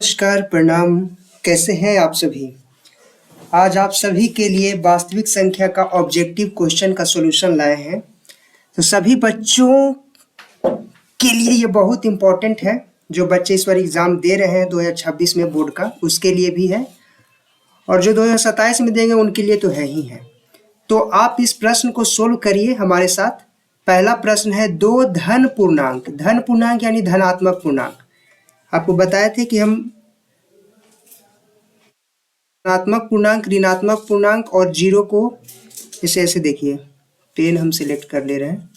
नमस्कार, प्रणाम। कैसे हैं आप सभी? आज आप सभी के लिए वास्तविक संख्या का ऑब्जेक्टिव क्वेश्चन का सॉल्यूशन लाए हैं। तो सभी बच्चों के लिए ये बहुत इम्पोर्टेंट है। जो बच्चे इस बार एग्ज़ाम दे रहे हैं 2026 में बोर्ड का, उसके लिए भी है, और जो 2027 में देंगे उनके लिए तो है ही है। तो आप इस प्रश्न को सोल्व करिए हमारे साथ। पहला प्रश्न है, दो धन पूर्णांक यानी धनात्मक पूर्णांक। आपको बताए थे कि हम धनात्मक पूर्णांक, ऋणात्मक पूर्णांक और जीरो को इसे ऐसे देखिए, पेन हम सिलेक्ट कर ले रहे हैं।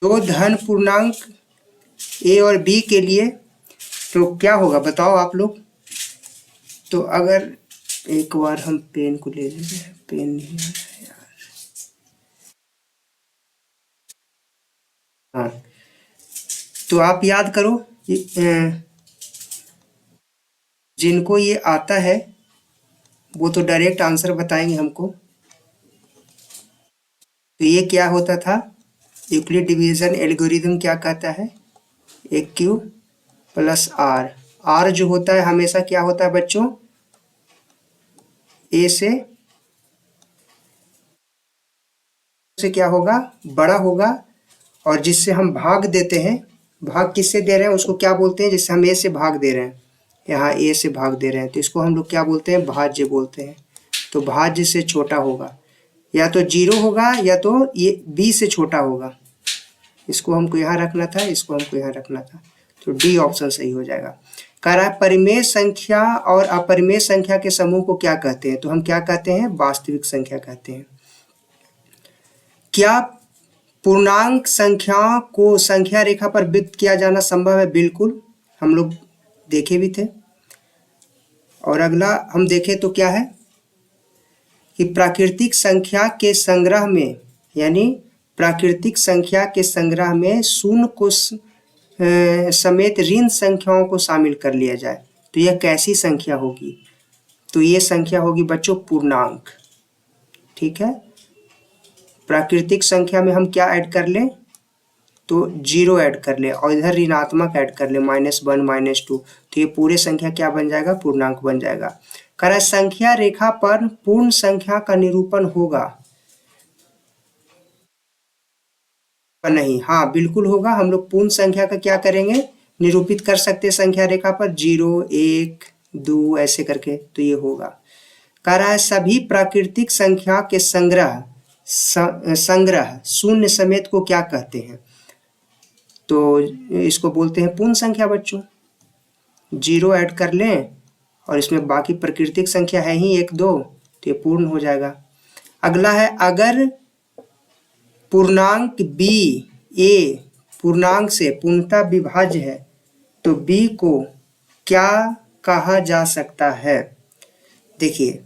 दो धन पूर्णांक ए और बी के लिए तो क्या होगा बताओ आप लोग। तो अगर एक बार हम पेन को ले लेते हैं, पेन नहीं आ रहा है यार। हाँ, तो आप याद करो, जिनको ये आता है वो तो डायरेक्ट आंसर बताएंगे हमको। तो ये क्या होता था, यूक्लिड डिवीजन एल्गोरिदम क्या कहता है, ए क्यू प्लस आर। आर जो होता है हमेशा क्या होता है बच्चों, ए से क्या होगा, बड़ा होगा। और जिससे हम भाग देते हैं, भाग किससे दे रहे हैं उसको क्या बोलते हैं, जिससे हम ए से भाग दे रहे हैं, यहाँ ए से भाग दे रहे हैं तो इसको हम लोग क्या बोलते हैं, भाज्य बोलते हैं। तो भाज्य से छोटा होगा, या तो जीरो होगा या तो ये बी से छोटा होगा। इसको हमको यहाँ रखना था, इसको हमको यहाँ रखना था, तो डी ऑप्शन सही हो जाएगा। कह रहा है परिमेय संख्या और अपरिमेय संख्या के समूह को क्या कहते हैं, तो हम क्या कहते हैं, वास्तविक संख्या कहते हैं। क्या पूर्णांक संख्या को संख्या रेखा पर व्यक्त किया जाना संभव है? बिल्कुल, हम लोग देखे भी थे। और अगला हम देखें तो क्या है कि प्राकृतिक संख्या के संग्रह में, यानी प्राकृतिक संख्या के संग्रह में शून्य को समेत ऋण संख्याओं को शामिल कर लिया जाए तो यह कैसी संख्या होगी, तो ये संख्या होगी बच्चों पूर्णांक। ठीक है, प्राकृतिक संख्या में हम क्या ऐड कर लें, तो जीरो ऐड कर ले, और इधर ऋणात्मक ऐड कर ले, -1 -2, तो ये पूरे संख्या क्या बन जाएगा, पूर्णांक बन जाएगा। कह रहा है संख्या रेखा पर पूर्ण संख्या का निरूपण होगा, नहीं, हाँ बिल्कुल होगा। हम लोग पूर्ण संख्या का क्या करेंगे, निरूपित कर सकते हैं संख्या रेखा पर, 0 1 2 ऐसे करके, तो ये होगा। कह रहा है सभी प्राकृतिक संख्या के संग्रह शून्य समेत को क्या कहते हैं, तो इसको बोलते हैं पूर्ण संख्या बच्चों। 0 ऐड कर लें और इसमें बाकी प्राकृतिक संख्या है ही 1 2, तो ये पूर्ण हो जाएगा। अगला है, अगर पूर्णांक b a पूर्णांक से पूर्णतः विभाज्य है तो b को क्या कहा जा सकता है। देखिए,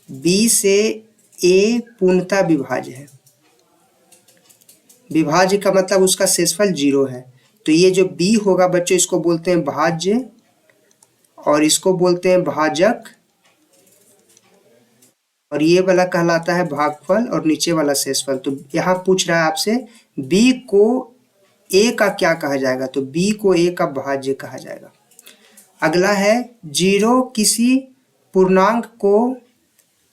b से a पूर्णतः विभाज्य है, विभाज्य का मतलब उसका शेषफल 0 है, तो ये जो b होगा बच्चों इसको बोलते हैं भाज्य और इसको बोलते हैं भाजक, और ये वाला कहलाता है भागफल और नीचे वाला शेषफल। तो यहाँ पूछ रहा है आपसे b को a का क्या कहा जाएगा, तो b को a का भाज्य कहा जाएगा। अगला है, 0 किसी पूर्णांक को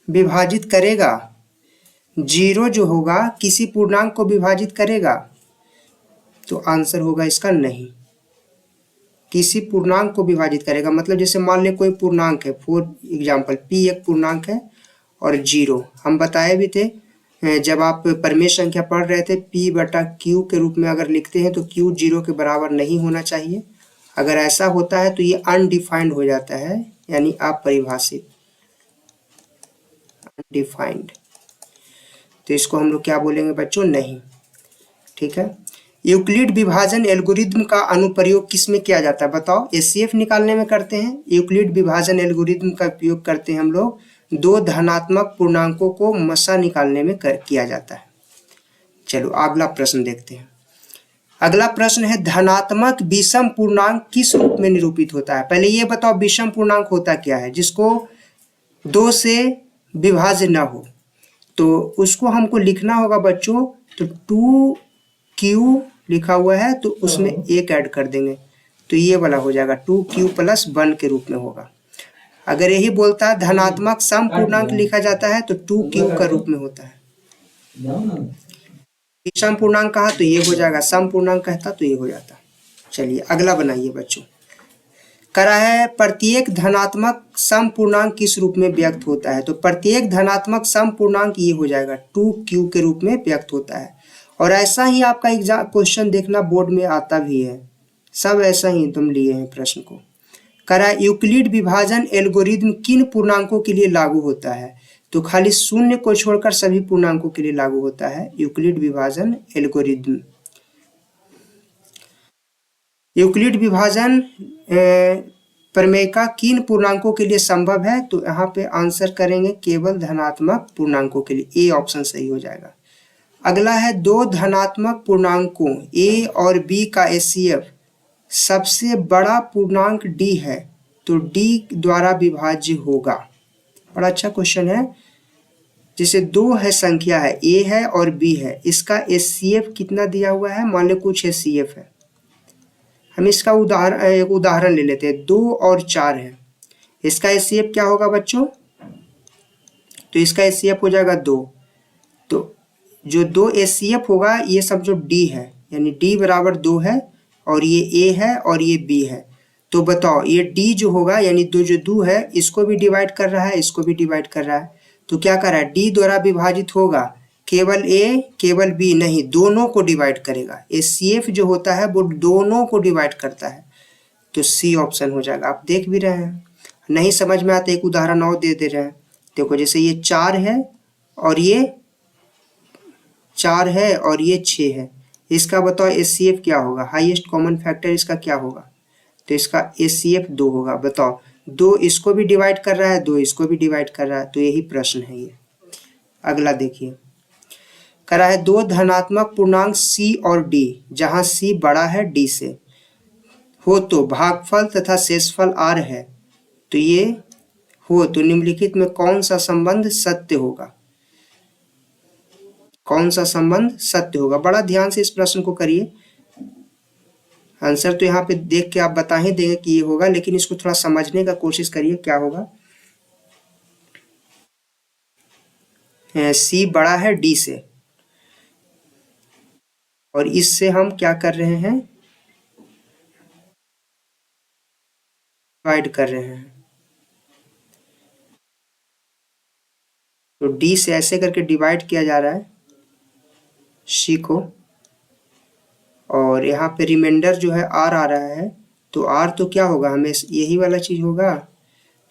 विभाजित करेगा, 0 जो होगा किसी पूर्णांक को विभाजित करेगा, तो आंसर होगा इसका नहीं। किसी पूर्णांक को विभाजित करेगा मतलब जैसे मान ले कोई पूर्णांक है, फॉर एग्जाम्पल p एक पूर्णांक है और 0, हम बताए भी थे जब आप परिमेय संख्या पढ़ रहे थे, p/q के रूप में अगर लिखते हैं तो q 0 के बराबर नहीं होना चाहिए। अगर ऐसा होता है तो ये अनडिफाइंड हो जाता है, यानी अपरिभाषित, अनडिफाइंड, तो इसको हम लोग क्या बोलेंगे बच्चों, नहीं। ठीक है, यूक्लिड विभाजन एल्गोरिदम का अनुप्रयोग किस में किया जाता है बताओ, एचसीएफ निकालने में करते हैं। यूक्लिड विभाजन एल्गोरिदम का उपयोग करते हैं हम लोग दो धनात्मक पूर्णांकों को मसा निकालने में किया जाता है। चलो अगला प्रश्न देखते हैं। अगला प्रश्न है धनात्मक विषम पूर्णांक किस रूप में निरूपित होता है। पहले ये बताओ विषम पूर्णांक होता क्या है, जिसको 2 से विभाज्य न हो। तो उसको हमको लिखना होगा बच्चों, तो 2q लिखा हुआ है तो उसमें 1 ऐड कर देंगे, तो ये वाला हो जाएगा 2q + 1 के रूप में होगा। अगर यही बोलता है धनात्मक सम पूर्णांक लिखा जाता है तो 2q का रूप में होता है। विषम पूर्णांक कहा तो ये हो जाएगा, सम पूर्णांक कहता तो ये हो जाता। चलिए अगला बनाइए बच्चों। करा है प्रत्येक धनात्मक सम पूर्णांक किस रूप में व्यक्त होता है। तो प्रत्येक धनात्मक सम पूर्णांक ये हो जाएगा 2q के रूप में व्यक्त होता है। और ऐसा ही आपका एग्जाम क्वेश्चन देखना बोर्ड में आता भी है, सब ऐसा ही तुम लिए हैं प्रश्न को। करा यूक्लिड विभाजन एल्गोरिदम किन पूर्णांकों के लिए लागू होता है। तो खाली शून्य को छोड़कर सभी पूर्णांकों के लिए लागू होता है यूक्लिड विभाजन एल्गोरिदम। यूक्लिड विभाजन प्रमेय का किन पूर्णांकों के लिए संभव है। तो यहाँ पे आंसर करेंगे केवल धनात्मक पूर्णांकों के लिए, ए ऑप्शन सही हो जाएगा। अगला है दो धनात्मक पूर्णांकों a और b का HCF सबसे बड़ा पूर्णांक d है तो d द्वारा विभाज्य होगा। बड़ा अच्छा क्वेश्चन है। जैसे दो है संख्या है, a है और b है, इसका HCF कितना दिया हुआ है, मान लो कुछ HCF है। हम इसका एक उदाहरण ले लेते हैं, 2 और 4 है, इसका HCF क्या होगा बच्चों। तो इसका HCF हो जाएगा 2। तो जो 2 HCF होगा ये सब जो D है, यानी D = 2 है और ये A है और ये B है। तो बताओ ये D जो होगा यानी जो 2 है इसको भी डिवाइड कर रहा है, इसको भी डिवाइड कर रहा है, तो क्या कर रहा है, D द्वारा विभाजित होगा। केवल A केवल B नहीं, दोनों को डिवाइड करेगा। HCF जो होता है वो दोनों को डिवाइड करता है, तो C ऑप्शन हो जाएगा। आप देख भी रहे हैं, नहीं समझ में आता एक उदाहरण और दे रहे हैं। देखो जैसे ये 4 है और ये 4 है और ये 6 है, इसका बताओ HCF क्या होगा, हाईएस्ट कॉमन फैक्टर इसका क्या होगा। तो इसका HCF 2 होगा। बताओ 2 इसको भी डिवाइड कर रहा है, 2 इसको भी डिवाइड कर रहा है, तो यही प्रश्न है ये। अगला देखिए, करा है दो धनात्मक पूर्णांक C और D जहां C बड़ा है D से हो तो भागफल तथा शेषफल R है, तो ये हो तो निम्नलिखित में कौन सा संबंध सत्य होगा। कौन सा संबंध सत्य होगा, बड़ा ध्यान से इस प्रश्न को करिए। आंसर तो यहाँ पे देख के आप बता ही देंगे कि ये होगा, लेकिन इसको थोड़ा समझने का कोशिश करिए क्या होगा। C बड़ा है D से और इससे हम क्या कर रहे हैं, डिवाइड कर रहे हैं। तो D से ऐसे करके डिवाइड किया जा रहा है C को, और यहाँ पे रिमाइंडर जो है R आ रहा है, तो R तो क्या होगा, हमें यही वाला चीज होगा।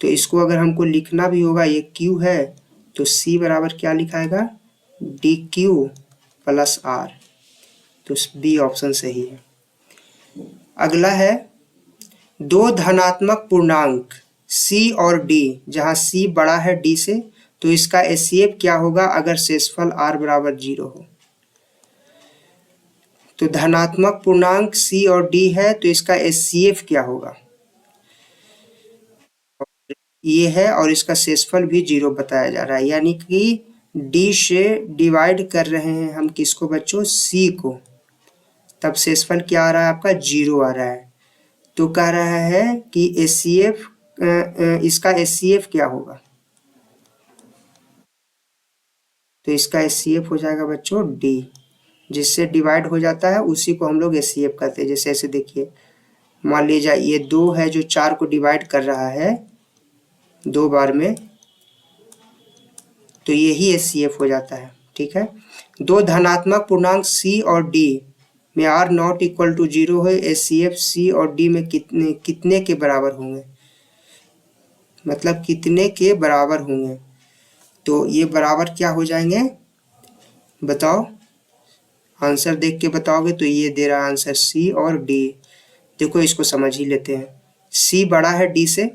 तो इसको अगर हमको लिखना भी होगा, ये Q है तो C बराबर क्या लिखाएगा, DQ + R, तो B ऑप्शन सही है। अगला है दो धनात्मक पूर्णांक C और D जहां C बड़ा है D से, तो इसका HCF क्या होगा अगर शेषफल R = 0 हो। तो धनात्मक पूर्णांक C और D है तो इसका HCF क्या होगा, ये है और इसका शेषफल भी 0 बताया जा रहा है, यानी कि D से डिवाइड कर रहे हैं हम किसको बच्चों, C को, तब शेषफल क्या आ रहा है आपका 0 आ रहा है। तो कह रहा है कि HCF इसका HCF क्या होगा, तो इसका HCF हो जाएगा बच्चों D, जिससे डिवाइड हो जाता है उसी को हम लोग HCF कहते हैं। जैसे ऐसे देखिए, मान लीजिए ये 2 है जो 4 को डिवाइड कर रहा है 2 बार में, तो यही HCF हो जाता है। ठीक है, दो धनात्मक पूर्णांक C और D में R ≠ 0 है, HCF C और D में कितने के बराबर होंगे, मतलब कितने के बराबर होंगे। तो ये बराबर क्या हो जाएंगे बताओ, आंसर देख के बताओगे तो ये दे रहा है आंसर C और D। देखो इसको समझ ही लेते हैं, C बड़ा है D से,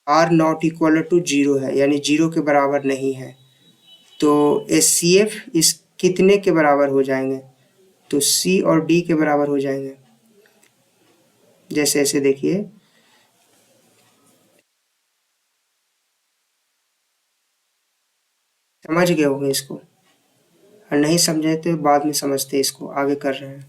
आर नॉट इक्वल टू 0 है, यानी 0 के बराबर नहीं है। तो HCF इस कितने के बराबर हो जाएंगे? तो C और D के बराबर हो जाएंगे। जैसे ऐसे देखिए, समझ गए होंगे इसको, और नहीं समझे तो बाद में समझते, इसको आगे कर रहे हैं।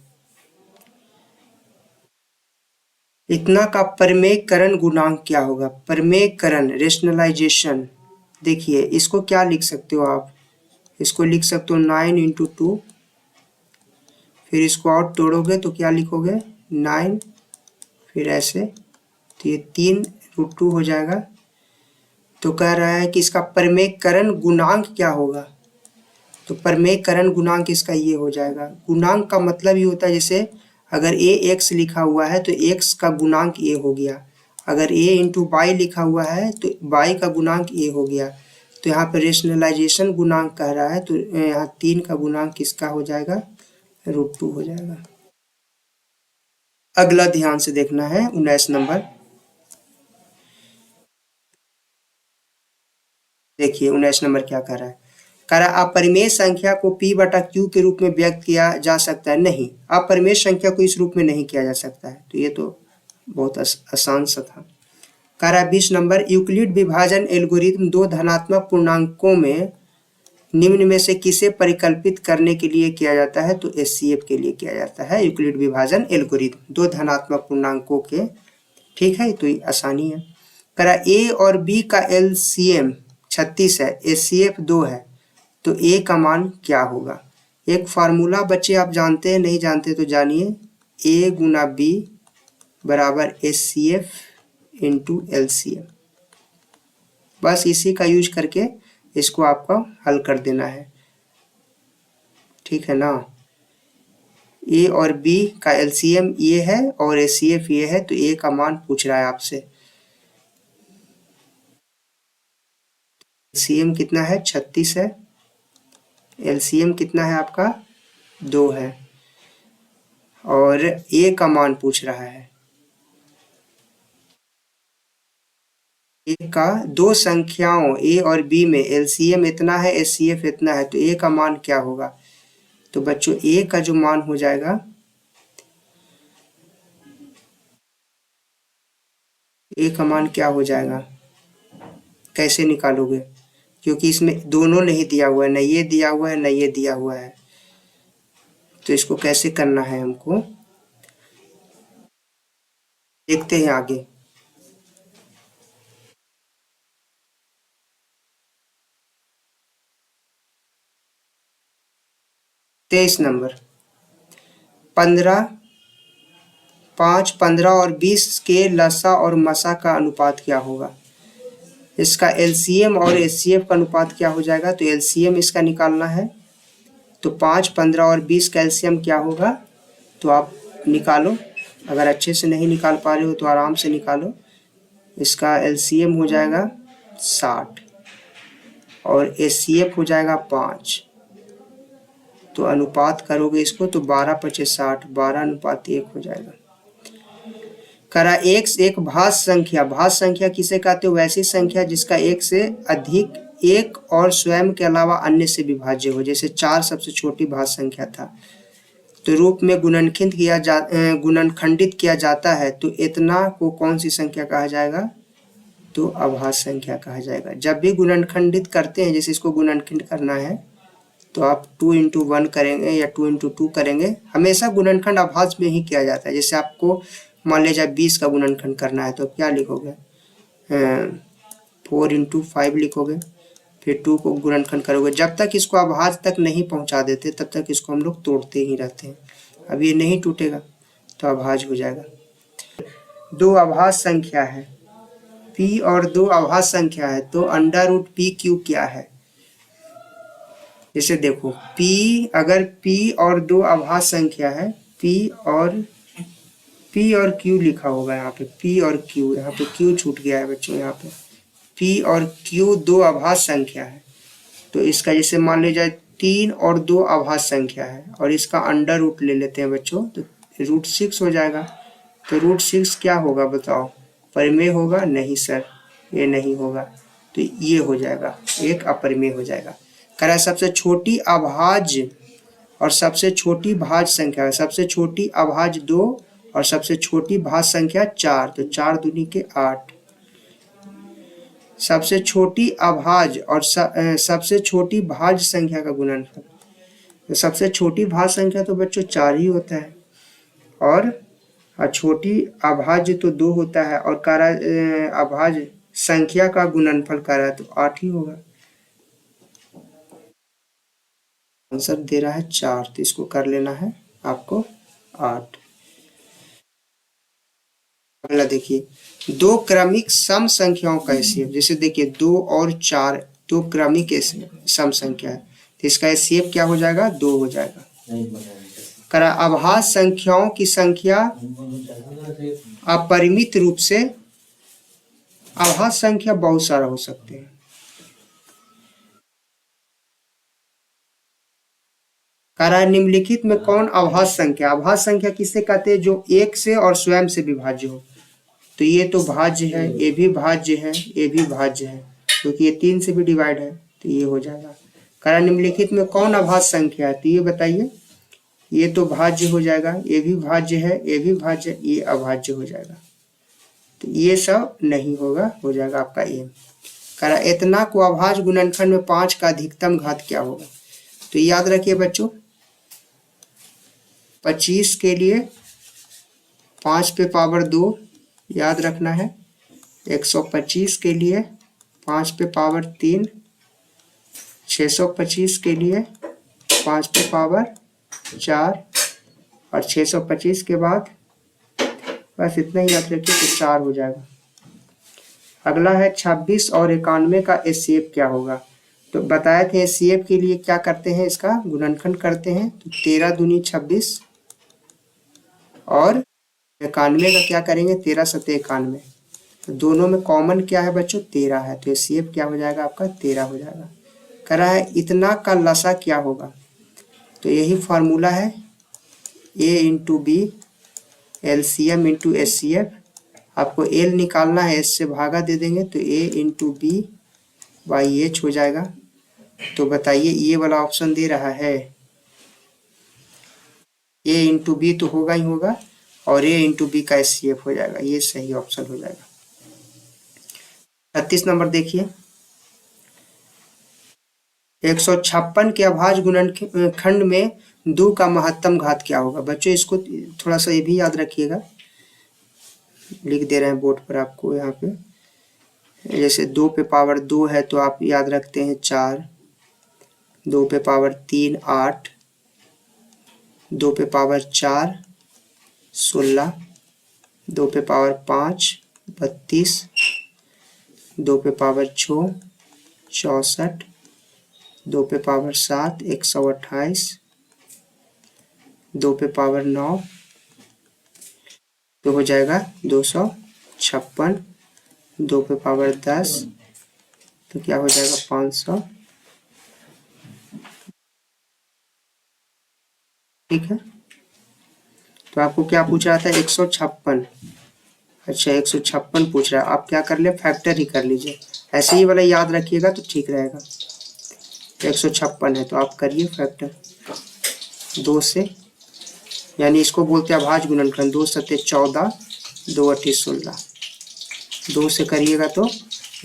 इतना का परमेयकरण गुणांक क्या होगा? परमेयकरण, रेशनलाइजेशन, देखिए इसको क्या लिख सकते हो आप? इसको लिख सकते हो 9 इंटू 2, फिर इसको और तोड़ोगे तो क्या लिखोगे? 9, फिर ऐसे, तो ये 3√2 हो जाएगा। तो कह रहा है कि इसका परमेयकरण गुणांक क्या होगा? तो परमेयकरण गुणांक इसका ये हो जाएगा। गुणांक का मतलब ये होता है, जैसे अगर ax लिखा हुआ है तो x का गुणांक a हो गया, अगर a इंटू वाई लिखा हुआ है तो y का गुणांक a हो गया। तो यहाँ पर रेशनलाइजेशन गुणांक कह रहा है, तो यहाँ 3 का गुणांक किसका हो जाएगा? √2 हो जाएगा। अगला ध्यान से देखना है 19 नंबर। देखिए 19 नंबर क्या कह रहा है? कह रहा है अपरिमेय संख्या को p बटा q के रूप में व्यक्त किया जा सकता है। नहीं, अपरिमेय संख्या को इस रूप में नहीं किया जा सकता है। तो ये तो बहुत आसान सा था। कह रहा है 20 नंबर, यूक्लिड विभाजन एल्गोरिथम दो धनात्मक पूर्णांकों में निम्न में से किसे परिकल्पित करने के लिए किया जाता है? तो HCF के लिए किया जाता है यूक्लिड विभाजन एल्गोरिथम, दो धनात्मक पूर्णांकों के। ठीक है, तो ये आसानी है। कह रहा A और B का LCM 36 है, HCF 2 है, तो A का मान क्या होगा? एक फार्मूला बच्चे आप जानते हैं, नहीं जानते तो जानिए, A गुना B बराबर HCF इंटू LCM। बस इसी का यूज करके इसको आपको हल कर देना है। ठीक है ना? A और B का LCM ये है और HCF ये है, तो A का मान पूछ रहा है आपसे। LCM कितना है? 36 है। LCM कितना है आपका? 2 है, और A का मान पूछ रहा है। A का दो संख्याओं A और B में LCM इतना है, HCF इतना है, तो A का मान क्या होगा? तो बच्चों A का जो मान हो जाएगा, A का मान क्या हो जाएगा? कैसे निकालोगे? क्योंकि इसमें दोनों नहीं दिया हुआ है, न ये दिया हुआ है न ये दिया हुआ है, तो इसको कैसे करना है हमको, देखते हैं आगे। तेईस नंबर, 15, 5, 15 और 20 के लसा और मसा का अनुपात क्या होगा? इसका LCM और HCF का अनुपात क्या हो जाएगा? तो LCM इसका निकालना है, तो 5, 15 और 20 का LCM क्या होगा? तो आप निकालो, अगर अच्छे से नहीं निकाल पा रहे हो तो आराम से निकालो। इसका LCM हो जाएगा 60 और HCF हो जाएगा 5, तो अनुपात करोगे इसको तो 12, 25, 60, 12:1 हो जाएगा। करा x एक भाज्य संख्या, भाज्य संख्या किसे कहते हो? वैसी संख्या जिसका एक से अधिक एक और स्वयं के अलावा अन्य से विभाज्य हो। जैसे 4 सबसे छोटी भाज्य संख्या था, तो रूप में गुणनखंडित किया जाता है, तो इतना को कौन सी संख्या कहा जाएगा? तो अभाज्य संख्या कहा जाएगा। जब भी गुणनखंडित करते हैं, जैसे इसको गुणनखंड करना है, तो आप 2 इंटू 1 करेंगे या 2 इंटू 2 करेंगे। हमेशा गुणनखंड अभाज्य में ही किया जाता है। जैसे आपको मान लीजिए 20 का गुणनखंड करना है, तो क्या लिखोगे? 4 इंटू 5 लिखोगे, फिर 2 को गुणनखंड करोगे। जब तक इसको अभाज्य तक नहीं पहुंचा देते तब तक इसको हम लोग तोड़ते ही रहते हैं। अब ये नहीं टूटेगा तो अभाज्य हो जाएगा। दो अभाज्य संख्या है p और दो अभाज्य संख्या है, तो √p³ क्या है? जैसे देखो p, अगर p और दो अभाज्य संख्या है, p और q लिखा होगा यहाँ पे, p और q, यहाँ पे q छूट गया है बच्चों। यहाँ पे p और q दो अभाज्य संख्या है, तो इसका जैसे मान लीजिए 3 और 2 अभाज्य संख्या है, और इसका अंडर रूट ले लेते हैं बच्चों, तो √6 हो जाएगा। तो √6 क्या होगा बताओ? परिमेय होगा? नहीं सर, ये नहीं होगा, तो ये हो जाएगा, एक अपरिमेय हो जाएगा। कह रहा है सबसे छोटी अभाज्य और सबसे छोटी भाज्य संख्या, सबसे छोटी अभाज्य 2 और सबसे छोटी भाज्य संख्या 4, तो 4 दूनी के 8। सबसे छोटी अभाज्य और सबसे छोटी भाज्य संख्या का गुणनफल, तो सबसे छोटी भाज्य संख्या तो बच्चों 4 ही होता है, और छोटी अभाज्य तो 2 होता है, और अभाज्य संख्या का गुणनफल कर रहा है तो 8 ही होगा। आंसर दे रहा है 4, तो इसको कर लेना है आपको 8। अगला देखिए, 2 क्रमिक सम संख्याओं का एचसीएफ, जैसे देखिए 2 और 4 2 क्रमिक सम संख्या है, तो इसका एचसीएफ क्या हो जाएगा, 2 हो जाएगा। करा अभाज्य संख्याओं की संख्या अपरिमित रूप से, अभाज्य संख्या बहुत सारा हो सकते हैं। करा निम्नलिखित में कौन अभाज्य संख्या, अभाज्य संख्या किससे कहते हैं, जो 1 से और स्वयं से विभाज्य हो, तो ये तो भाज्य है, ये भी भाज्य है, ये भी भाज्य है, क्योंकि ये 3 से भी डिवाइड है, तो ये हो जाएगा। करा निम्नलिखित में कौन अभाज्य संख्या है, तो ये बताइए, ये तो भाज्य हो जाएगा, ये भी भाज्य है, ये भी भाज्य, ये अभाज्य हो जाएगा, तो ये सब नहीं होगा, हो जाएगा आपका ए। करा इतना को अभाज्य गुणनखंड में 5 का अधिकतम घात क्या होगा, तो याद रखिए बच्चों, 25 के लिए 5 पे पावर 2 याद रखना है, 125 के लिए 5 पे पावर 3, 625 के लिए 5 पे पावर 4, और 625 के बाद बस इतना ही याद रखिए, तो 4 हो जाएगा। अगला है 26 और 91 का एचसीएफ क्या होगा, तो बताए थे एचसीएफ के लिए क्या करते हैं, इसका गुणनखंड करते हैं, तो 13 दूनी 26, और 91 का क्या करेंगे, 13 सत्ते 91, तो दोनों में कॉमन क्या है बच्चों, 13 है, तो एचसीएफ क्या हो जाएगा आपका, 13 हो जाएगा। कह रहा है इतना का लसा क्या होगा, तो यही फार्मूला है, A into B LCM into HCF. आपको एल निकालना है, एस से भागा दे देंगे, तो A into B by H हो जाएगा। तो बताइए ये वाला ऑप्शन दे रहा है, ए इंटू बी तो होगा ही होगा, और ए इंटू बी का एचसीएफ हो जाएगा, ये सही ऑप्शन हो जाएगा। 36 नंबर देखिए, 156 के अभाज्य गुणनखंड में 2 का महत्तम घात क्या होगा, बच्चों इसको थोड़ा सा ये भी याद रखिएगा, लिख दे रहे हैं बोर्ड पर आपको यहाँ पे, जैसे 2 पे पावर 2 है तो आप याद रखते हैं 4, 2 पे पावर 3 8, 2 पे पावर 4 16, 2 पे पावर 5 32, 2 पे पावर 6 64, 2 पे पावर 7 128, 2 पे पावर 9, तो हो जाएगा 256, 2 पे पावर 10 तो क्या हो जाएगा 500, ठीक है। तो आपको क्या पूछ रहा था, 156, अच्छा 156 पूछ रहा है, आप क्या कर ले, फैक्टर ही कर लीजिए, ऐसे ही वाला याद रखिएगा तो ठीक रहेगा। 156 है तो आप करिए फैक्टर 2 से, यानी इसको बोलते हैं अभाज्य गुणनखंड, 2 सत्ते 14, 2 अट्ठी 16, 2 से करिएगा तो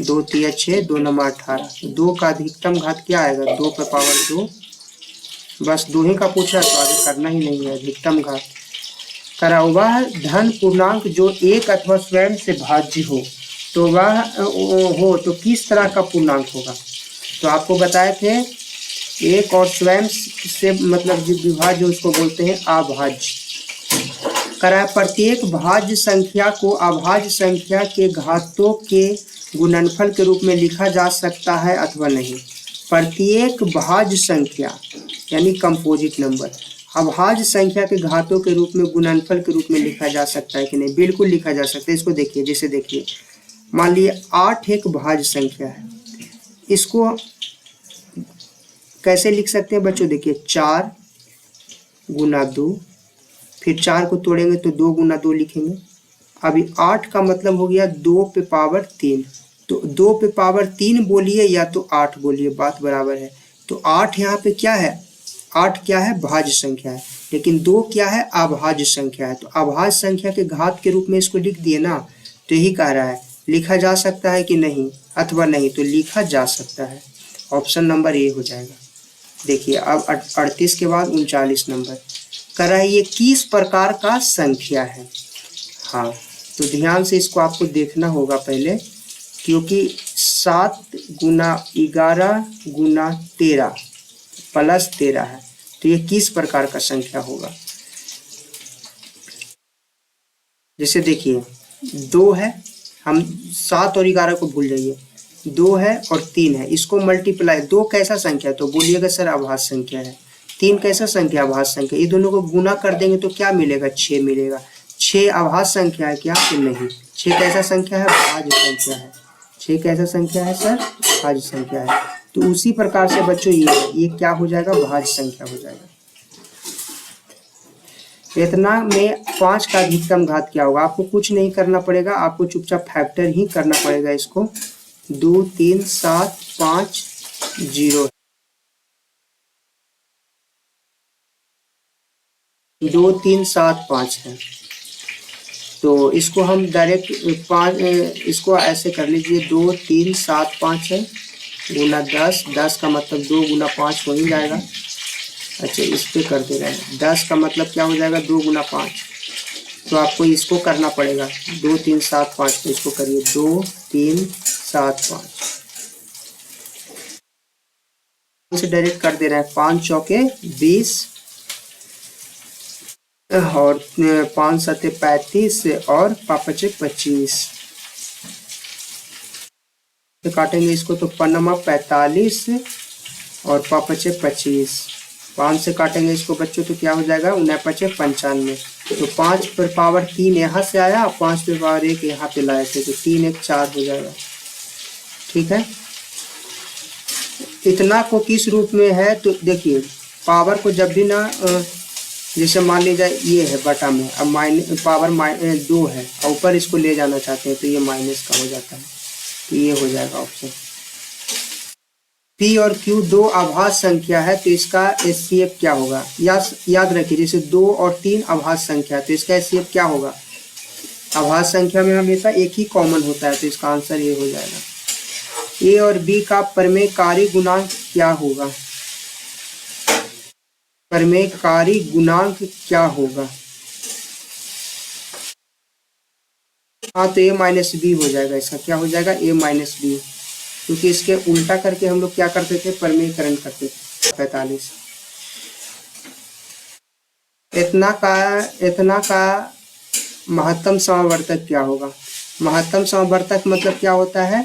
2 तिया 6, 2 नमा 18, 2 का अधिकतम घात क्या आएगा, 2 पे पावर 2, बस 2 ही का पूछा तो आगे करना ही नहीं है, अधिकतम घात। करा वह धन पूर्णांक जो 1 अथवा स्वयं से भाज्य हो, तो वह हो तो किस तरह का पूर्णांक होगा, तो आपको बताए थे 1 और स्वयं से मतलब जो विभाज्य उसको बोलते हैं अभाज्य। करा प्रत्येक भाज्य संख्या को अभाज्य संख्या के घातों के गुणनफल के रूप में लिखा जा सकता है अथवा नहीं। प्रत्येक भाज्य संख्या यानी कंपोजिट नंबर अभाज्य संख्या के घातों के रूप में गुणनफल के रूप में लिखा जा सकता है कि नहीं, बिल्कुल लिखा जा सकता है। इसको देखिए, जैसे देखिए मान लीजिए 8 एक भाज्य संख्या है, इसको कैसे लिख सकते हैं बच्चों, देखिए 4 गुना 2, फिर 4 को तोड़ेंगे तो 2 गुना 2 लिखेंगे। अभी 8 का मतलब हो गया 2 पे पावर 3, तो 2 पे पावर 3 बोलिए या तो 8 बोलिए, बात बराबर है। तो 8 यहाँ पे क्या है, 8 क्या है, भाज्य संख्या है, लेकिन 2 क्या है, अभाज्य संख्या है। तो अभाज्य संख्या के घात के रूप में इसको लिख दिए ना, तो यही कह रहा है लिखा जा सकता है कि नहीं, अथवा नहीं, तो लिखा जा सकता है। ऑप्शन नंबर ए हो जाएगा। देखिए अब 38 के बाद 39 नंबर कर रहा है, ये किस प्रकार का संख्या है। हाँ, तो ध्यान से इसको आपको देखना होगा पहले, क्योंकि 7 गुना 11 गुना 13 प्लस 13 है, तो ये किस प्रकार का संख्या होगा। जैसे देखिए 2 है, हम 7 और 11 को भूल जाइए, 2 है और 3 है, इसको मल्टीप्लाई, 2 कैसा संख्या है तो बोलिएगा सर अभाज्य संख्या है। 3 कैसा संख्या, अभाज्य संख्या, ये दोनों को गुना कर देंगे तो क्या मिलेगा, 6 मिलेगा। 6 अभाज्य संख्या है क्या, तो नहीं। 6 कैसा संख्या है, भाज्य संख्या है। 6 कैसा संख्या है सर, भाज्य संख्या है। तो उसी प्रकार से बच्चों ये क्या हो जाएगा, भाज्य संख्या हो जाएगा। इतना में 5 का अधिकतम घात क्या होगा, आपको कुछ नहीं करना पड़ेगा, आपको चुपचाप फैक्टर ही करना पड़ेगा इसको। 2 3 7 5 0, 2 3 7 5 है, तो इसको हम डायरेक्ट 5, इसको ऐसे कर लीजिए, 2 3 7 5 है गुना 10, 10 का मतलब 2 गुना 5 हो ही जाएगा। अच्छा, इस पे कर दे रहे हैं, 10 का मतलब क्या हो जाएगा, 2 गुना 5, तो आपको इसको करना पड़ेगा, 2 3 7 5 को इसको करिए, 2 3 7 5 से डायरेक्ट कर दे रहे हैं, 5 चौके 20 और 5 सत्ते 35 और 5 पचे 25 तो काटेंगे इसको, तो पन्नमा 45 और 5 पचे 25, 5 से काटेंगे इसको बच्चों तो क्या हो जाएगा, 9 पचे 95। तो 5 पर पावर 3 यहाँ से आया, 5 पर पावर 1 यहाँ पे लाए थे, तो 3 1 4 हो जाएगा। ठीक है, इतना को किस रूप में है, तो देखिए पावर को जब भी ना, जैसे मान लीजिए ये है बटा में, अब पावर 2 है और ऊपर इसको ले जाना चाहते हैं तो ये माइनस का हो जाता है, तो ये हो जाएगा ऑप्शन। P और Q 2 अभाज्य संख्या है, तो इसका HCF क्या होगा, याद रखिए, जैसे 2 और 3 अभाज्य संख्या है तो इसका HCF क्या होगा, अभाज्य संख्या में हमेशा एक ही कॉमन होता है, तो इसका आंसर ये हो जाएगा। A और B का परमेयकारी गुणांक क्या होगा, परमेयकारी गुणांक क्या होगा, हाँ तो A माइनस बी हो जाएगा, इसका क्या हो जाएगा, A माइनस बी, क्योंकि इसके उल्टा करके हम लोग क्या करते थे, परमेयकरण करते थे। 45 इतना का महत्तम समावर्तक क्या होगा, महत्तम समावर्तक मतलब क्या होता है,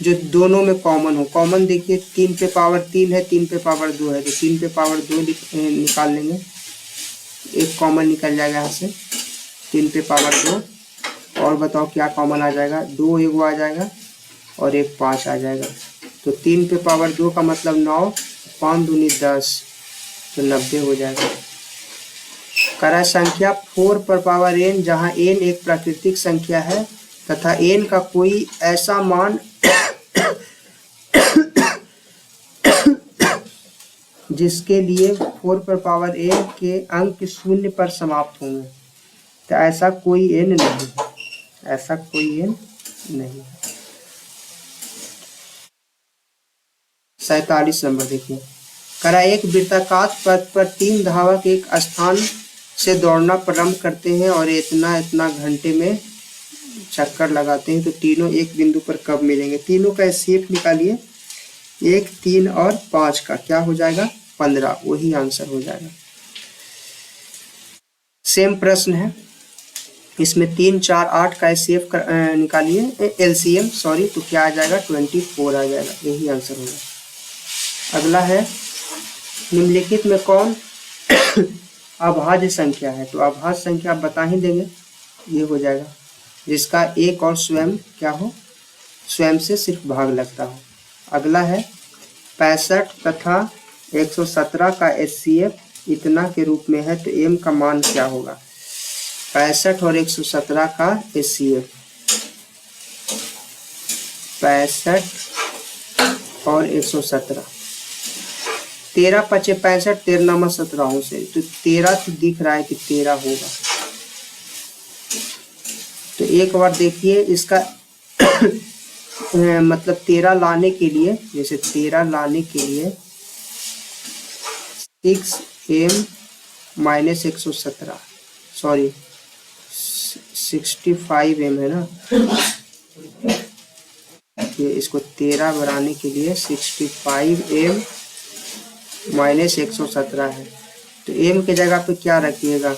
जो दोनों में कॉमन हो। कॉमन देखिए 3 पे पावर 3 है, 3 पे पावर 2 है, तो 3 पे पावर 2 निकाल लेंगे, एक कॉमन निकल जाएगा यहाँ से, 3 पे पावर 2, और बताओ क्या कॉमन आ जाएगा, 2 एगो आ जाएगा और एक 5 आ जाएगा, तो 3 पे पावर 2 का मतलब 9, 5 दूनी 10, तो 90 हो जाएगा। करा संख्या 4 पर पावर n, जहाँ n एक प्राकृतिक संख्या है तथा n का कोई ऐसा मान जिसके लिए 4 पर पावर n के अंक 0 पर समाप्त होंगे, तो ऐसा कोई n नहीं, ऐसा कोई n नहीं। 47 नंबर देखिए, करा एक वृत्ताकार पथ पर 3 धावक एक स्थान से दौड़ना प्रारंभ करते हैं और इतना घंटे में चक्कर लगाते हैं, तो तीनों एक बिंदु पर कब मिलेंगे। तीनों का शेप निकालिए, 1 3 और 5 का क्या हो जाएगा, 15, वही आंसर हो जाएगा। सेम प्रश्न है, इसमें 3 4 8 का शेप निकालिए, एलसीएम सॉरी, तो क्या आ जाएगा, 24 आ जाएगा, यही आंसर होगा। अगला है, निम्नलिखित में कौन अभाज्य संख्या है, तो अभाज्य संख्या आप बता ही देंगे, ये हो जाएगा जिसका एक और स्वयं क्या हो, स्वयं से सिर्फ भाग लगता हो। अगला है 65 तथा 117 का HCF इतना के रूप में है, तो m का मान क्या होगा, 65 और 117 का HCF। 65 और 117, 13 पचे 65, 13 नामा 17 से, तो 13 तो दिख रहा है कि 13 होगा। तो एक बार देखिए इसका मतलब 13 लाने के लिए, जैसे 13 लाने के लिए 6m माइनस 117, सॉरी 65m है ना, ये इसको 13 बनाने के लिए 65m माइनस 117 है। तो m के जगह पे क्या रखिएगा,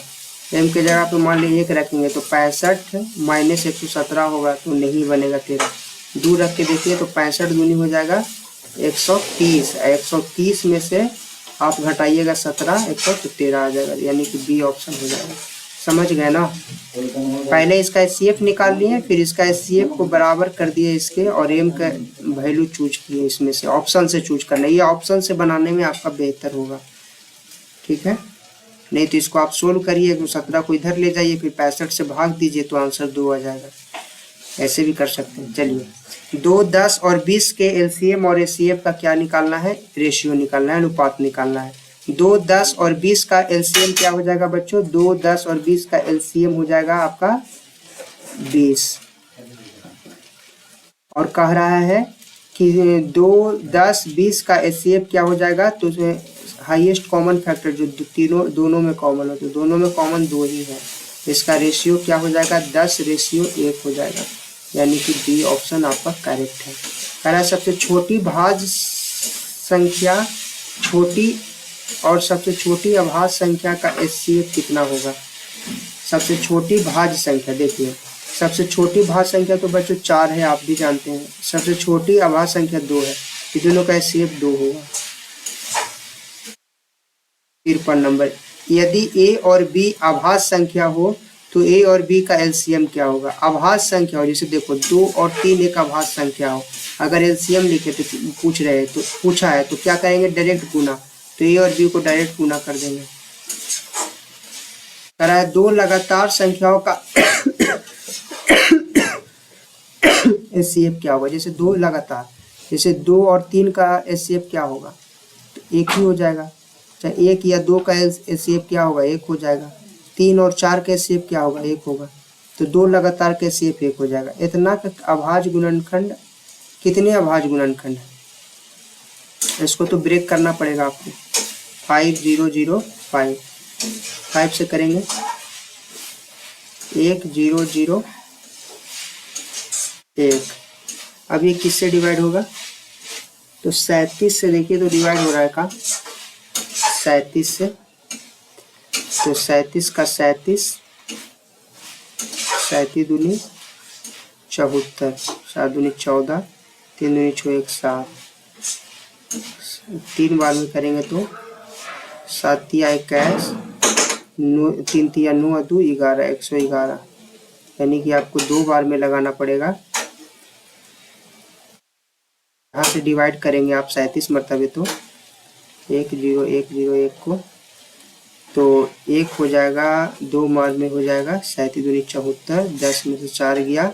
m के जगह पे मान लीजिए 1 रखेंगे तो 65 माइनस 117 होगा, तो नहीं बनेगा 13। 2 रख के देखिए तो 65 दूनी हो जाएगा 130, 130 में से आप घटाइएगा 17, 100 तो 13 आ जाएगा, यानी कि बी ऑप्शन हो जाएगा। समझ गए ना। पहले इसका एचसीएफ निकाल लिए, फिर इसका एचसीएफ को बराबर कर दिए इसके, और एम का वैल्यू चूज किए, इसमें से ऑप्शन से चूज करना, ये ऑप्शन से बनाने में आपका बेहतर होगा, ठीक है। नहीं तो इसको आप सोल्व करिए, तो 17 को इधर ले जाइए, फिर 65 से भाग दीजिए तो आंसर 2 आ जाएगा। ऐसे भी कर सकते हैं। चलिए 2, 10 और 20 के एलसीएम और एचसीएफ का क्या निकालना है, रेशियो निकालना है, अनुपात निकालना है। 2, 10 और 20 का एलसीएम क्या हो जाएगा बच्चों, 2, 10 और 20 का एलसीएम हो जाएगा आपका 20, और कह रहा है कि 2, 10, 20 का एचसीएफ क्या हो जाएगा, तो हाईएस्ट कॉमन फैक्टर जो तीनों दोनों में कॉमन हो, तो दोनों में कॉमन 2 ही है, इसका रेशियो क्या हो जाएगा, 10:1 हो जाएगा, यानी कि बी ऑप्शन आपका करेक्ट है। कह रहा है सबसे छोटी भाज्य संख्या, छोटी और सबसे छोटी अभाज्य संख्या का एचसीएफ कितना होगा। सबसे छोटी भाज्य संख्या, देखिए सबसे छोटी भाज्य संख्या तो बच्चों 4 है, आप भी जानते हैं। सबसे छोटी अभाज्य संख्या 2 है, ये दोनों का एचसीएफ 2 होगा। 53 नंबर, यदि ए और बी अभाज्य संख्या हो तो ए और बी का एलसीएम क्या होगा। अभाज्य संख्या हो, जैसे देखो 2 और 3 एक अभाज्य संख्या हो, अगर एलसीएम लिखे तो पूछा है तो क्या करेंगे, डायरेक्ट गुना, तो ए और बी को डायरेक्ट गुना कर देंगे। कह रहा है 2 लगातार संख्याओं का एचसीएफ क्या होगा, जैसे 2 लगातार, जैसे 2 और 3 का एचसीएफ क्या होगा, तो 1 ही हो जाएगा। चाहे 1 या 2 का एचसीएफ क्या होगा, 1 हो जाएगा। 3 और 4 का एचसीएफ क्या होगा, 1 होगा, तो 2 लगातार का एचसीएफ 1 हो जाएगा। इतना का अभाज्य गुणनखंड, कितने अभाज्य गुणनखंड है, इसको तो ब्रेक करना पड़ेगा आपको। 5 0 0 5, 5 से करेंगे 1 0 0 1। अब ये किससे डिवाइड होगा, तो 37 से, देखिए तो डिवाइड हो रहा है का 37 से, तो 37 का 37, 37 दूनी 74, 7 दूनी 14, 3 दूनी 6 1 7, 3 बार में करेंगे तो 7 तिया 21, 3 तिया 9 2 11, 111, यानी कि आपको 2 बार में लगाना पड़ेगा। यहाँ से डिवाइड करेंगे आप 37 मरतबे, तो 1 0 1 0 1 को, तो 1 हो जाएगा, 2 बार में हो जाएगा 37 दूनी 74, 10 में से 4 गया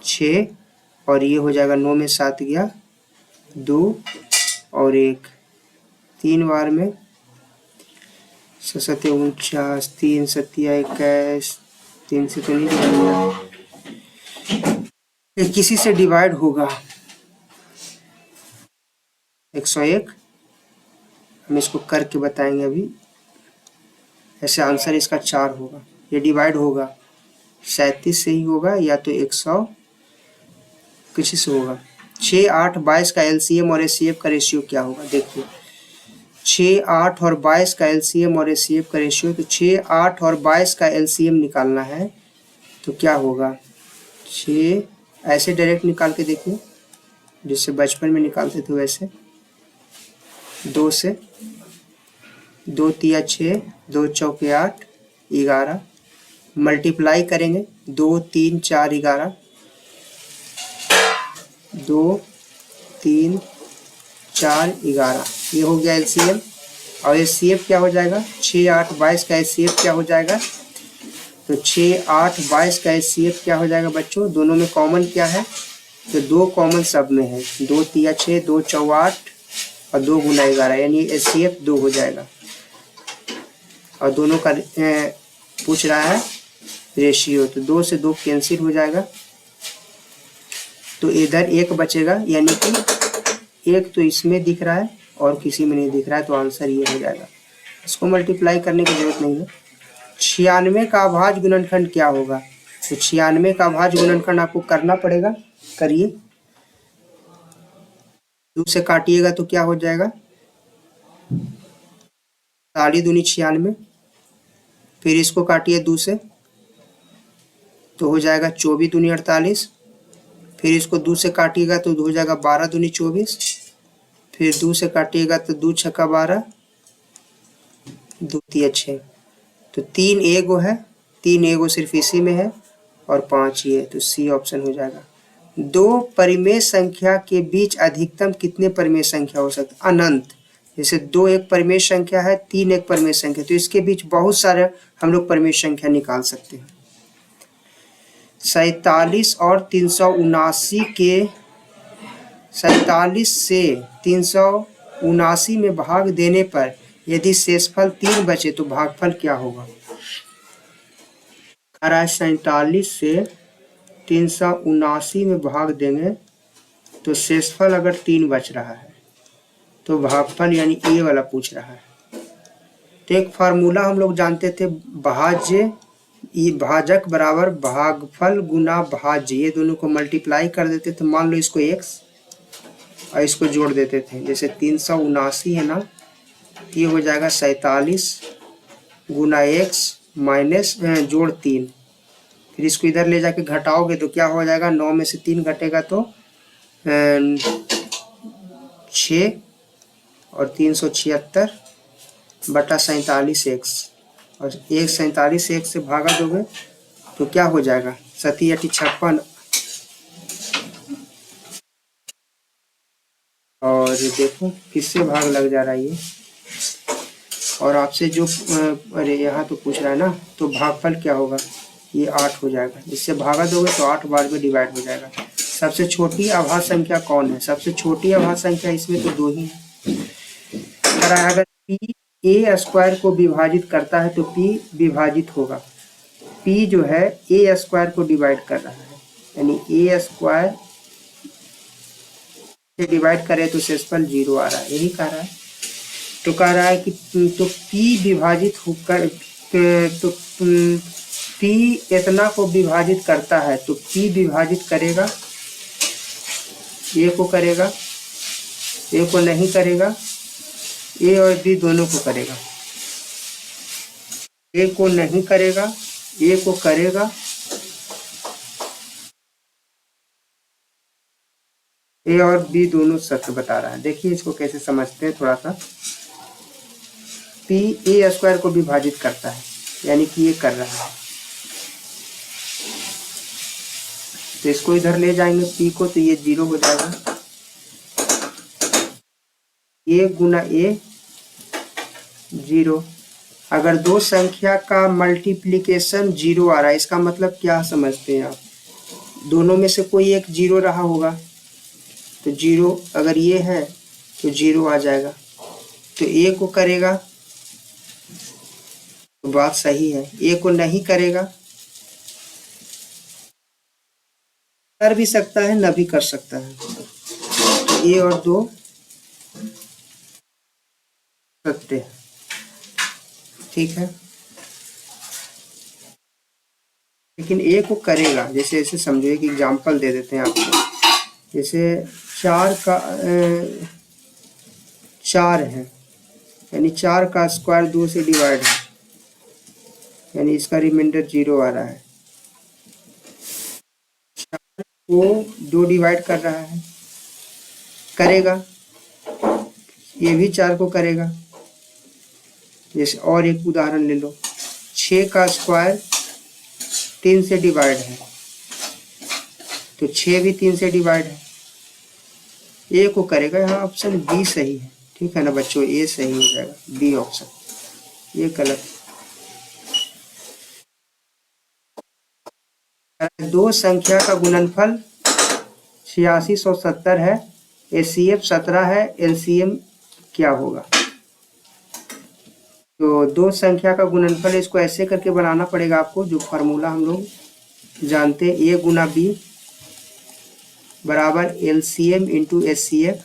6, और ये हो जाएगा 9 में 7 गया 2 और 1, 3 बार में 7 49, 3 7 21, 3 से तो नहीं डिवाइड, किसी से डिवाइड होगा 101। हम इसको करके बताएंगे अभी, ऐसे आंसर इसका 4 होगा। ये डिवाइड होगा 37 से ही होगा, या तो 100 किसी से होगा। 6 8 22 का एलसीएम और एचसीएफ का रेशियो क्या होगा, देखिए 6 8 और 22 का एलसीएम और एचसीएफ का रेशियो, तो 6 8 और 22 का एलसीएम निकालना है, तो क्या होगा, 6 ऐसे डायरेक्ट निकाल के देखिए, जिससे बचपन में निकालते थे वैसे, 2 से, 2 तिया 6, 2 चौके 8 11, मल्टीप्लाई करेंगे 2 3 4 11, 2 3 4 11, ये हो गया एलसीएम। और एचसीएफ क्या हो जाएगा, 6 8 22 का एचसीएफ क्या हो जाएगा, तो 6 8 22 का एचसीएफ क्या हो जाएगा बच्चों, दोनों में कॉमन क्या है, तो 2 कॉमन सब में है, 2 तिया 6, 2 चौ 8 और 2 गुना 11, यानी HCF 2 हो जाएगा। और दोनों का पूछ रहा है रेशियो, तो 2 से 2 कैंसिल हो जाएगा, तो इधर 1 बचेगा, यानी कि 1 तो इसमें दिख रहा है और किसी में नहीं दिख रहा है, तो आंसर ये हो जाएगा। इसको मल्टीप्लाई करने की जरूरत नहीं है। 96 का अभाज्य गुणनखंड क्या होगा? तो 96 का अभाज्य गुणनखंड आपको करना पड़ेगा, करिए। 2 से काटिएगा तो क्या हो जाएगा? 4 दूनी 96, फिर इसको काटिए 2 से तो हो जाएगा 24 दूनी 48, फिर इसको 2 से काटिएगा तो हो जाएगा 12 दूनी 24, फिर 2 से काटिएगा तो 2 छक्का 12, 2 तिया 6, तो 3 एगो है, 3 एगो सिर्फ इसी में है और 5 ये, तो सी ऑप्शन हो जाएगा। 2 परिमेय संख्या के बीच अधिकतम कितने परिमेय संख्या हो सकते? अनंत। जैसे 2 एक परिमेय संख्या है, 3 एक परिमेय संख्या, तो इसके बीच बहुत सारे हम लोग परिमेय संख्या निकाल सकते हैं। 47 और 379 के 47 से 379 में भाग देने पर यदि शेषफल 3 बचे तो भागफल क्या होगा? 47 से 379 में भाग देंगे तो शेषफल अगर 3 बच रहा है तो भागफल यानी ए वाला पूछ रहा है। तो एक फार्मूला हम लोग जानते थे, भाज्य भाजक बराबर भागफल गुना भाज्य, ये दोनों को मल्टीप्लाई कर देते थे। मान लो इसको x और इसको जोड़ देते थे, जैसे 379 है ना, ये हो जाएगा 47 गुना x माइनस जोड़ 3, फिर इसको इधर ले जाके घटाओगे तो क्या हो जाएगा? 9 में से 3 घटेगा तो 6 और 376 बटा 47x, और 47 एक से भागा दोगे तो क्या हो जाएगा? 7 8 56, और देखो किससे भाग लग जा रहा है ये, और आपसे जो अरे यहाँ तो पूछ रहा है ना, तो भागफल क्या होगा? ये 8 हो जाएगा, इससे भागा दोगे तो 8 बार में डिवाइड हो जाएगा। सबसे छोटी अभाज्य संख्या कौन है? सबसे छोटी अभाज्य संख्या इसमें तो 2 ही है। अगर p a स्क्वायर को विभाजित करता है तो p विभाजित होगा, p जो है a स्क्वायर को डिवाइड कर रहा है, यानी a स्क्वायर से डिवाइड करे तो शेषफल 0 आ रहा है, यही कह रहा है। तो कह रहा है कि तो p विभाजित होकर तो p इतना को विभाजित करता है तो p विभाजित करेगा, a को करेगा, a को नहीं करेगा, a और b दोनों को करेगा, a को नहीं करेगा, a को करेगा, a और b दोनों सत्य बता रहा है। देखिए इसको कैसे समझते हैं थोड़ा सा। p a स्क्वायर को विभाजित करता है, यानी कि ये कर रहा है, तो इसको इधर ले जाएंगे p को, तो ये 0 हो जाएगा। a Guna a 0। अगर दो संख्या का मल्टीप्लिकेशन 0 आ रहा है, इसका मतलब क्या समझते हैं आप? दोनों में से कोई एक 0 रहा होगा, तो 0 अगर ये है तो 0 आ जाएगा, तो a को करेगा तो बात सही है, a को नहीं करेगा, कर भी सकता है न भी कर सकता है, तो a और 2 सत्य है, ठीक है। लेकिन a को करेगा, जैसे ऐसे समझो, एक एग्जांपल दे देते हैं आपको, जैसे 4 का 4 है, यानी 4 का स्क्वायर 2 से डिवाइड है, यानी इसका रिमाइंडर 0 आ रहा है। 4 को 2 डिवाइड कर रहा है, करेगा, ये भी 4 को करेगा। जैसे और एक उदाहरण ले लो, 6 का स्क्वायर 3 से डिवाइड है, तो 6 भी 3 से डिवाइड है, ए को करेगा। यहाँ ऑप्शन बी सही है, ठीक है ना बच्चों, ए सही हो जाएगा, बी ऑप्शन ये गलत। दो संख्या का गुणनफल 8670 है, HCF 17 है, LCM क्या होगा? तो दो संख्या का गुणनफल इसको ऐसे करके बनाना पड़ेगा आपको, जो फार्मूला हम लोग जानते हैं, A गुना B बराबर LCM into HCF।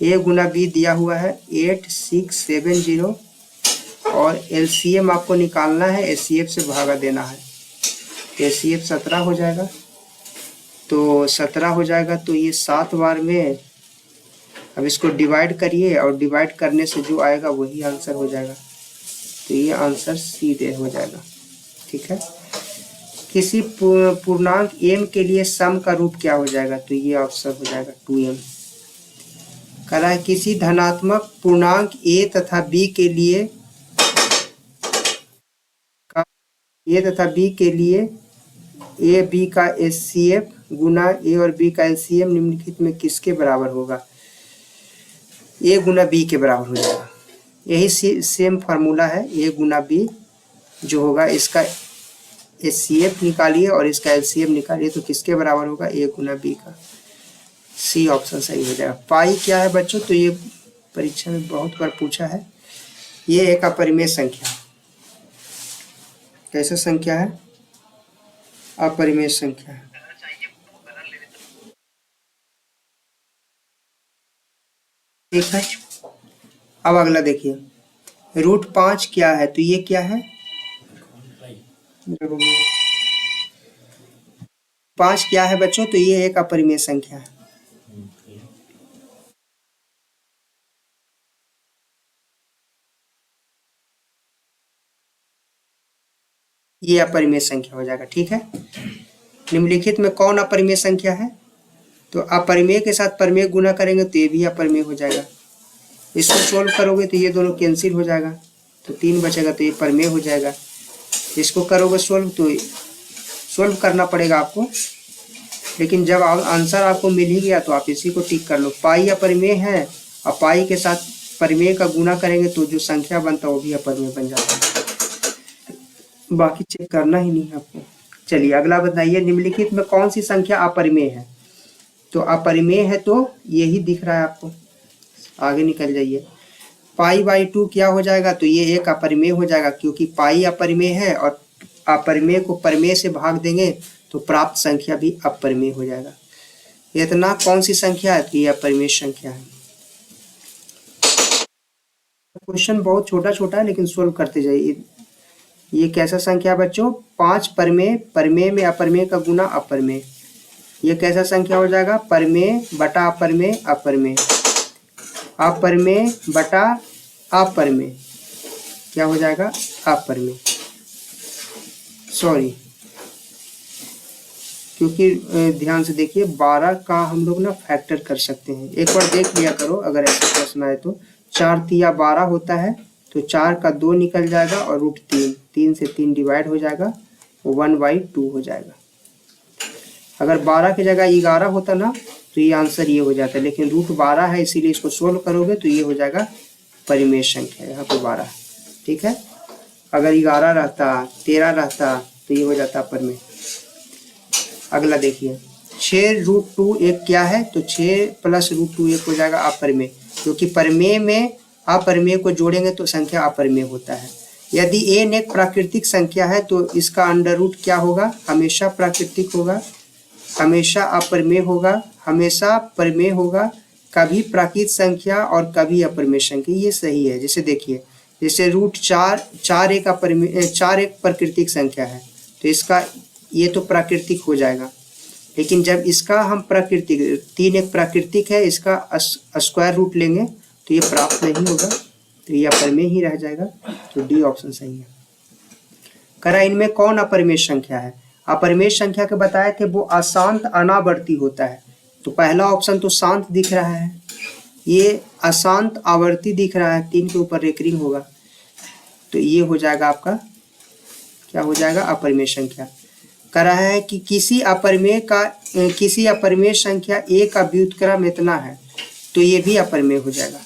A Guna B दिया हुआ है 8670 और LCM आपको निकालना है, HCF से भागा देना है। HCF 17 हो जाएगा, तो 17 हो जाएगा, तो ये 7 बार में अब इसको डिवाइड करिए और डिवाइड करने से जो आएगा वही आंसर हो जाएगा। तो ये आंसर सीधे हो जाएगा। ठीक है। किसी पूर्णांक m के लिए सम का रूप क्या हो जाएगा? तो ये ऑप्शन हो जाएगा 2m। कह रहा है किसी धनात्मक पूर्णांक a तथा b के लिए a b का HCF गुना a और b का LCM निम्नलिखित में किसके बराबर होगा? a गुना b के बराबर हो जाएगा। यही सेम फार्मूला है, a गुना b जो होगा इसका HCF निकालिए और इसका LCM निकालिए, तो किसके बराबर होगा? a गुना b का। सी ऑप्शन सही हो जाएगा। पाई क्या है बच्चों? तो ये परीक्षा में बहुत बार पूछा है। ये एक अपरिमेय संख्या। कैसा संख्या है? अपरिमेय संख्या है। ठीक है। अब अगला देखिए, √5 क्या है? तो ये क्या है? 5 क्या है बच्चों? तो ये एक अपरिमेय संख्या है। ये अपरिमेय संख्या हो जाएगा। ठीक है। निम्नलिखित में कौन अपरिमेय संख्या है? तो अपरिमेय के साथ परिमेय गुना करेंगे तो ये भी अपरिमेय हो जाएगा। इसको सोल्व करोगे तो ये दोनों कैंसिल हो जाएगा, तो 3 बचेगा, तो ये परिमेय हो जाएगा। इसको करोगे सोल्व तो सोल्व करना पड़ेगा आपको, लेकिन जब आंसर आपको मिल ही गया तो आप इसी को टिक कर लो। पाई अपरिमेय है और पाई के साथ परिमेय का गुना करेंगे तो जो संख्या बनता है वो भी अपरिमेय बन जाता है। बाकी चेक करना ही नहीं है आपको। चलिए अगला बताइए, निम्नलिखित में कौन सी संख्या अपरिमेय है? तो अपरिमेय है तो यही दिख रहा है आपको, आगे निकल जाइए। π/2 क्या हो जाएगा? तो ये एक अपरिमेय हो जाएगा, क्योंकि पाई अपरिमेय है और अपरिमेय को परिमेय से भाग देंगे तो प्राप्त संख्या भी अपरिमेय हो जाएगा। इतना कौन सी संख्या है? तो ये अपरिमेय संख्या है। क्वेश्चन बहुत छोटा छोटा है लेकिन सोल्व करते जाइए। ये कैसा संख्या बच्चों? 5 परिमेय, परिमेय में अपरिमेय का गुना अपरिमेय। ये कैसा संख्या हो जाएगा? परिमेय बटा अपरिमेय, अपरिमेय, अपरिमेय बटा अपरिमेय, क्या हो जाएगा? अपरिमेय। सॉरी, क्योंकि ध्यान से देखिए 12 का हम लोग ना फैक्टर कर सकते हैं। एक बार देख लिया करो, अगर ऐसा प्रश्न आए तो 4 तिया 12 होता है, तो 4 का 2 निकल जाएगा और √3, 3 से 3 डिवाइड हो जाएगा, 1/2 हो जाएगा। अगर 12 की जगह 11 होता ना तो ये आंसर ये हो जाता है, लेकिन √12 है इसीलिए इसको सोल्व करोगे तो ये हो जाएगा परिमेय संख्या, यहाँ पे 12। ठीक है। अगर 11 रहता, 13 रहता तो ये हो जाता परिमेय। अगला देखिए, 6√2 एक क्या है? तो 6 + √2 एक हो जाएगा अपरिमेय, क्योंकि परिमेय में अपरिमेय को जोड़ेंगे तो संख्या अपरिमेय होता है। यदि n एक प्राकृतिक संख्या है तो इसका अंडर रूट क्या होगा? हमेशा प्राकृतिक होगा, हमेशा अपरिमेय होगा, हमेशा परिमेय होगा, कभी प्राकृतिक संख्या और कभी अपरिमेय संख्या। ये सही है। जैसे देखिए, जैसे √4 एक अपरिमेय, 4 एक प्राकृतिक संख्या है तो इसका ये तो प्राकृतिक हो जाएगा, लेकिन जब इसका हम प्राकृतिक 3 एक प्राकृतिक है, इसका स्क्वायर रूट लेंगे तो ये प्राप्त नहीं होगा, तो ये अपरिमेय ही रह जाएगा। तो डी ऑप्शन सही है। करा इनमें कौन अपरिमेय संख्या है? अपरिमेय संख्या के बताए थे वो अशांत अनावर्ती होता है, तो पहला ऑप्शन तो शांत दिख रहा है, ये अशांत आवर्ती दिख रहा है, 3 के ऊपर रेकरिंग होगा, तो ये हो जाएगा आपका, क्या हो जाएगा? अपरिमेय संख्या। करा है कि किसी अपरिमेय संख्या a का व्युत्क्रम इतना है, तो ये भी अपरिमेय हो जाएगा।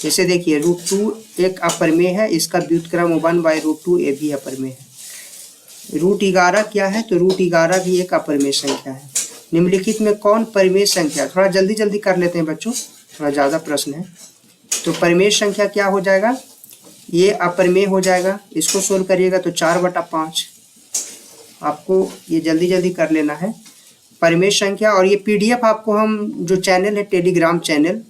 जैसे देखिए, √2 एक अपरिमेय है, इसका व्युत्क्रम 1/√2, ये भी अपरिमेय है। √11 क्या है? तो √11 भी एक अपरिमेय संख्या है। निम्नलिखित में कौन परिमेय संख्या, थोड़ा जल्दी जल्दी कर लेते हैं बच्चों, थोड़ा ज़्यादा प्रश्न है। तो परिमेय संख्या क्या हो जाएगा, ये अपरिमेय हो जाएगा। इसको सोल्व करिएगा तो 4/5, आपको ये जल्दी जल्दी कर लेना है। परिमेय संख्या, और ये PDF आपको हम जो चैनल है टेलीग्राम चैनल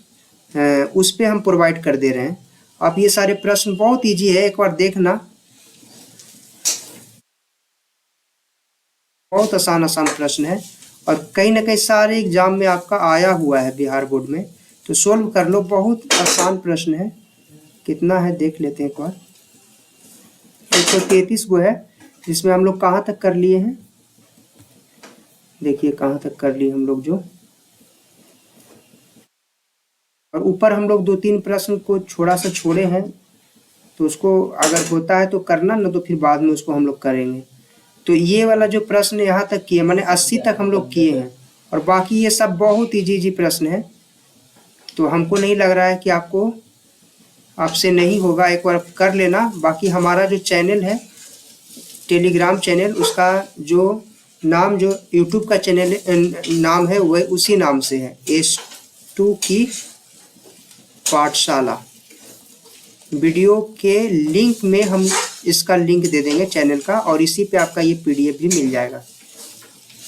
उस पे हम प्रोवाइड कर दे रहे हैं। आप ये सारे प्रश्न बहुत ईजी है, एक बार देखना, बहुत आसान आसान प्रश्न है और कहीं ना कहीं सारे एग्जाम में आपका आया हुआ है बिहार बोर्ड में, तो सोल्व कर लो, बहुत आसान प्रश्न है। कितना है देख लेते हैं एक बार, 133 गो है, जिसमें हम लोग कहाँ तक कर लिए हैं, देखिए कहाँ तक कर लिए हम लोग जो, और ऊपर हम लोग 2-3 प्रश्न को थोड़ा सा छोड़े हैं, तो उसको अगर होता है तो करना, ना तो फिर बाद में उसको हम लोग करेंगे। तो ये वाला जो प्रश्न यहाँ तक किए, माने 80 तक हम लोग किए हैं, और बाकी ये सब बहुत इजी प्रश्न है। तो हमको नहीं लग रहा है कि आपसे नहीं होगा, एक बार कर लेना। बाकी हमारा जो चैनल है टेलीग्राम चैनल, उसका जो नाम, जो यूट्यूब का चैनल नाम है वह उसी नाम से है, S2 की पाठशाला। वीडियो के लिंक में हम इसका लिंक दे देंगे चैनल का, और इसी पे आपका ये PDF भी मिल जाएगा।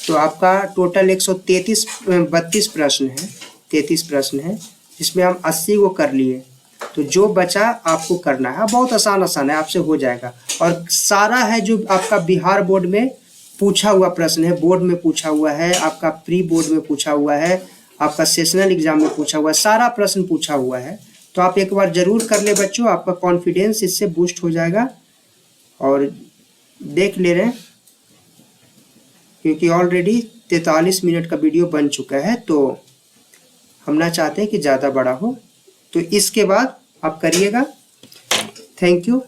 तो आपका टोटल 132 प्रश्न है, 33 प्रश्न है, जिसमें हम 80 को कर लिए। तो जो बचा आपको करना है, बहुत आसान है, आपसे हो जाएगा। और सारा है जो आपका बिहार बोर्ड में पूछा हुआ प्रश्न है, बोर्ड में पूछा हुआ है, आपका प्री बोर्ड में पूछा हुआ है, आपका सेशनल एग्जाम में पूछा हुआ है, सारा प्रश्न पूछा हुआ है। तो आप एक बार जरूर कर ले बच्चों, आपका कॉन्फिडेंस इससे बूस्ट हो जाएगा। और देख ले रहे हैं, क्योंकि ऑलरेडी 43 मिनट का वीडियो बन चुका है, तो हम ना चाहते हैं कि ज़्यादा बड़ा हो। तो इसके बाद आप करिएगा। Thank you.